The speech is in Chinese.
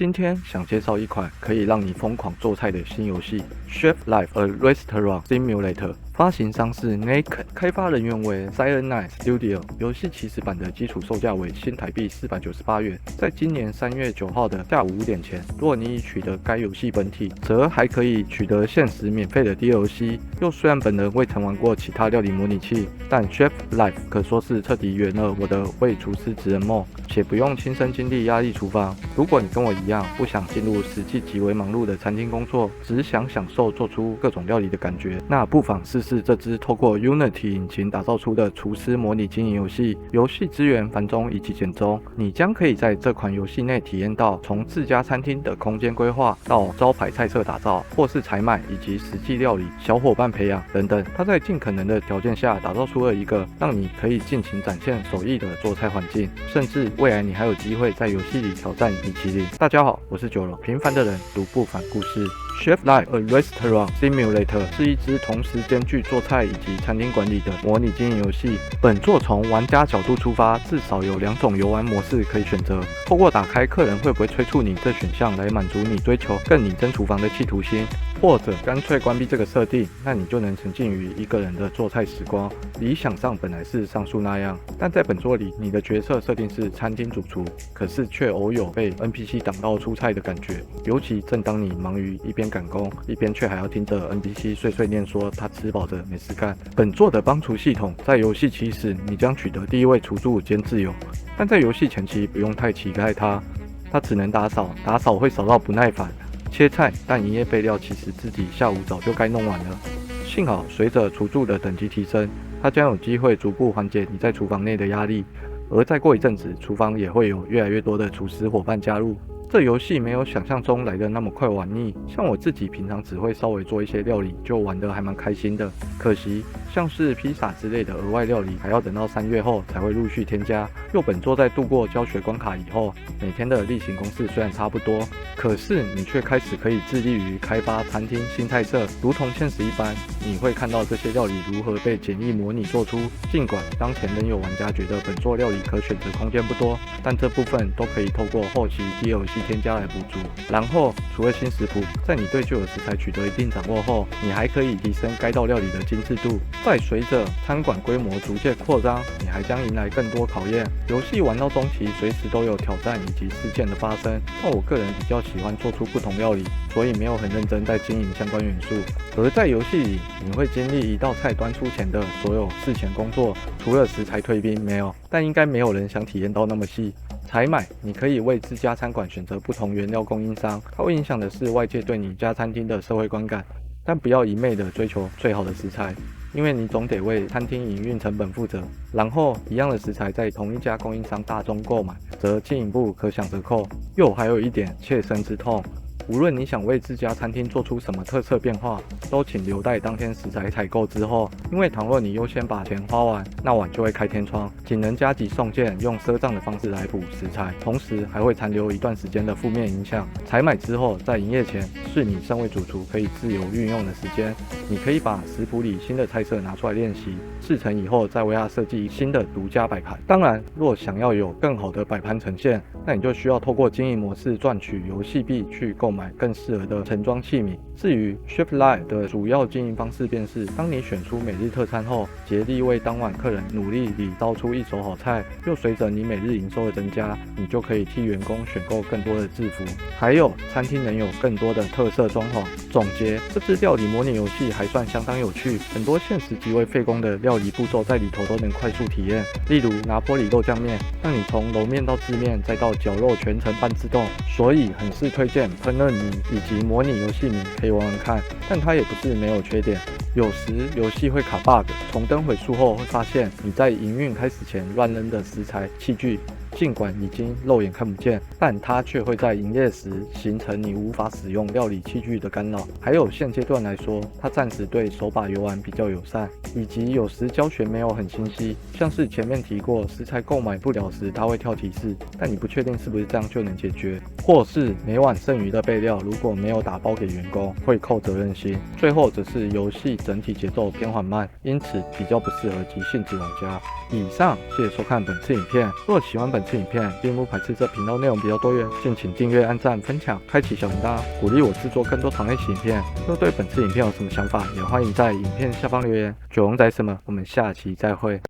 今天想介绍一款可以让你疯狂做菜的新游戏 Chef Life A Restaurant Simulator， 发行商是 Naked， 开发人员为 Cyanide Studio， 游戏起始版的基础售价为新台币498元。在今年3月9号的下午5点前，若你已取得该游戏本体，则还可以取得限时免费的 DLC。虽然本人未曾玩过其他料理模拟器，但 Chef Life 可说是彻底圆了我的为厨师职人梦，且不用亲身经历压力厨房。如果你跟我一样，不想进入实际极为忙碌的餐厅工作，只想享受做出各种料理的感觉，那不妨试试这支透过 Unity 引擎打造出的厨师模拟经营游戏。游戏资源繁中以及简中，你将可以在这款游戏内体验到从自家餐厅的空间规划到招牌菜色打造，或是采买以及实际料理、小伙伴培养等等。它在尽可能的条件下打造出了一个让你可以尽情展现手艺的做菜环境，甚至未来你还有机会在游戏里挑战米其林。大家好，我是九龙，平凡的人读不凡故事。Chef Life A Restaurant Simulator 是一支同时兼具做菜以及餐厅管理的模拟经营游戏。本作从玩家角度出发，至少有2种游玩模式可以选择。透过打开客人会不会催促你这选项来满足你追求更拟真厨房的企图心，或者干脆关闭这个设定，那你就能沉浸于一个人的做菜时光。理想上本来是上述那样，但在本作里，你的角色设定是餐厅主厨，可是却偶有被 NPC 挡到出菜的感觉。尤其正当你忙于一边赶工，一边却还要听着 NPC 碎碎念说他吃饱着没事干。本作的帮厨系统在游戏起始，你将取得第一位厨助兼自由，但在游戏前期不用太期待他只能打扫，打扫会扫到不耐烦。切菜，但营业备料其实自己下午早就该弄完了。幸好随着厨助的等级提升，他将有机会逐步缓解你在厨房内的压力，而再过一阵子，厨房也会有越来越多的厨师伙伴加入。这游戏没有想象中来的那么快玩腻，像我自己平常只会稍微做一些料理，就玩得还蛮开心的。可惜像是披萨之类的额外料理，还要等到3月后才会陆续添加。本作在度过教学关卡以后，每天的例行公事虽然差不多，可是你却开始可以致力于开发餐厅新菜色，如同现实一般，你会看到这些料理如何被简易模拟做出。尽管当前仍有玩家觉得本作料理可选择空间不多，但这部分都可以透过后期 DLC 添加来补足。然后除了新食谱，在你对旧有食材取得一定掌握后，你还可以提升该道料理的精致度。再随着餐馆规模逐渐扩张，你还将迎来更多考验。游戏玩到中期，随时都有挑战以及事件的发生，但我个人比较喜欢做出不同料理，所以没有很认真在经营相关元素。而在游戏里，你会经历一道菜端出前的所有事前工作，除了食材退冰没有，但应该没有人想体验到那么细。采买，你可以为自家餐馆选择不同原料供应商，它会影响的是外界对你家餐厅的社会观感，但不要一昧的追求最好的食材，因为你总得为餐厅营运成本负责。然后一样的食材在同一家供应商大宗购买，则进一步可享折扣。还有一点切身之痛，无论你想为自家餐厅做出什么特色变化，都请留待当天食材采购之后，因为倘若你优先把钱花完，那碗就会开天窗，仅能加急送件，用赊账的方式来补食材，同时还会残留一段时间的负面影响。采买之后，在营业前是你身为主厨可以自由运用的时间，你可以把食谱里新的菜色拿出来练习，事成以后再为它设计新的独家摆盘。当然，若想要有更好的摆盘呈现，那你就需要透过经营模式赚取游戏币去购买更适合的盛装器皿。至于 Chef Life 的主要经营方式便是，当你选出每日特餐后，竭力为当晚客人努力地烧出一手好菜，随着你每日营收的增加，你就可以替员工选购更多的制服，还有餐厅能有更多的特色装潢。总结，这支料理模拟游戏还算相当有趣，很多现实极为费工的料理步骤在里头都能快速体验。例如拿坡里肉酱面，让你从揉面到制面再到绞肉全程半自动，所以很是推荐烹饪迷以及模拟游戏迷可以玩玩看。但它也不是没有缺点，有时游戏会卡 bug， 重登回溯后会发现你在营运开始前乱扔的食材器具，尽管已经肉眼看不见，但它却会在营业时形成你无法使用料理器具的干扰。还有现阶段来说，它暂时对手把游玩比较友善，以及有时教学没有很清晰，像是前面提过食材购买不了时它会跳提示，但你不确定是不是这样就能解决，或是每晚剩余的备料如果没有打包给员工会扣责任心。最后则是游戏整体节奏偏缓慢，因此比较不适合急性子玩家。以上谢谢收看本次影片，若喜欢本次次影片，并不排斥这频道内容比较多元，敬请订阅、按赞、分享、开启小铃铛，鼓励我制作更多同类型影片。若对本次影片有什么想法，也欢迎在影片下方留言。九龙仔什么？我们下期再会。